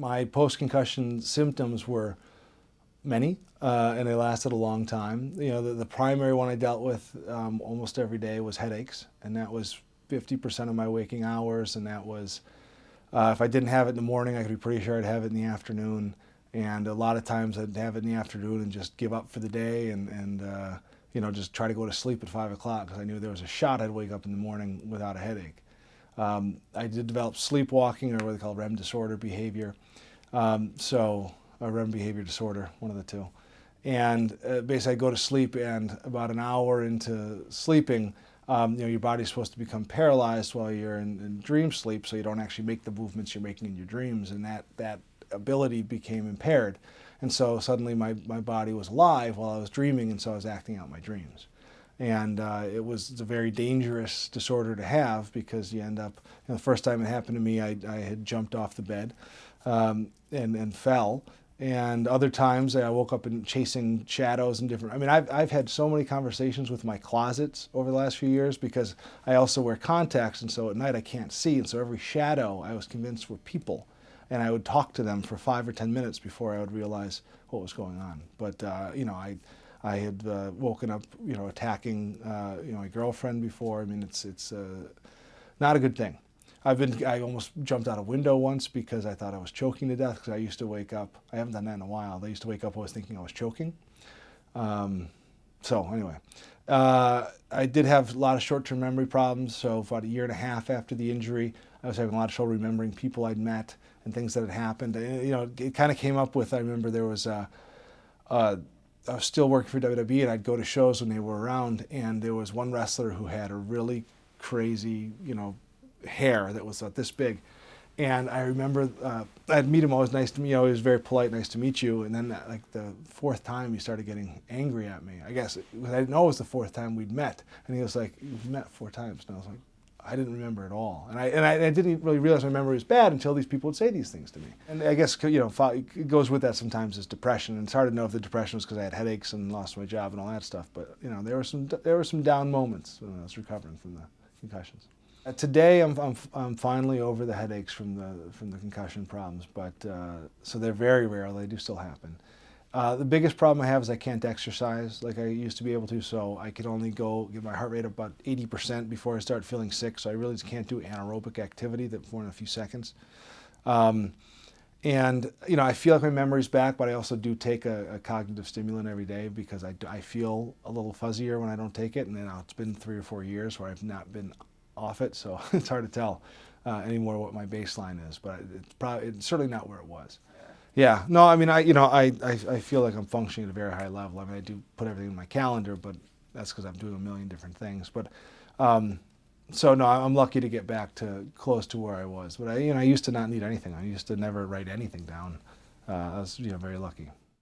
My post-concussion symptoms were many, and they lasted a long time. You know, the primary one I dealt with almost every day was headaches, and that was 50% of my waking hours, and that was, if I didn't have it in the morning, I could be pretty sure I'd have it in the afternoon, and a lot of times I'd have it in the afternoon and just give up for the day and you know, just try to go to sleep at 5 o'clock because I knew there was a shot I'd wake up in the morning without a headache. I did develop sleepwalking, or what they call REM disorder behavior, REM behavior disorder, one of the two. And basically, I go to sleep, and about an hour into sleeping, you know, your body's supposed to become paralyzed while you're in dream sleep, so you don't actually make the movements you're making in your dreams, and that ability became impaired. And so suddenly my body was alive while I was dreaming, and so I was acting out my dreams. And it's a very dangerous disorder to have, because you end up, you know, the first time it happened to me, I had jumped off the bed and fell. And other times I woke up and chasing shadows and different, I mean, I've had so many conversations with my closets over the last few years, because I also wear contacts, and so at night I can't see, and so every shadow I was convinced were people. And I would talk to them for 5 or 10 minutes before I would realize what was going on. But you know, I had woken up, you know, attacking you know, my girlfriend before. I mean, it's not a good thing. I almost jumped out a window once because I thought I was choking to death, because I used to wake up, I haven't done that in a while, I used to wake up always thinking I was choking. So anyway, I did have a lot of short-term memory problems, so about 1.5 years after the injury, I was having a lot of trouble remembering people I'd met and things that had happened. And, you know, it kind of came up with, I remember there was I was still working for WWE, and I'd go to shows when they were around, and there was one wrestler who had a really crazy, you know, hair that was this big. And I remember I'd meet him, always nice to me, you know, he was very polite, nice to meet you. And then like the 4th time, he started getting angry at me. I guess I didn't know it was the 4th time we'd met. And he was like, "You've met 4 times." And I was like, I didn't remember at all. And I didn't really realize my memory was bad until these people would say these things to me. And I guess, you know, it goes with that sometimes is depression. And it's hard to know if the depression was because I had headaches and lost my job and all that stuff. But, you know, there were some down moments when I was recovering from the concussions. Today, I'm finally over the headaches from the concussion problems, but so they're very rare. They do still happen. The biggest problem I have is I can't exercise like I used to be able to, so I could only get my heart rate up about 80% before I start feeling sick, so I really just can't do anaerobic activity for more than a few seconds. And, you know, I feel like my memory's back, but I also do take a cognitive stimulant every day, because I feel a little fuzzier when I don't take it, and then it's been 3 or 4 years where I've not been off it, so it's hard to tell anymore what my baseline is, but it's certainly not where it was. Yeah, no, I mean, I feel like I'm functioning at a very high level. I mean, I do put everything in my calendar, but that's because I'm doing a million different things. But so no, I'm lucky to get back to close to where I was. But I used to not need anything. I used to never write anything down. I was, you know, very lucky.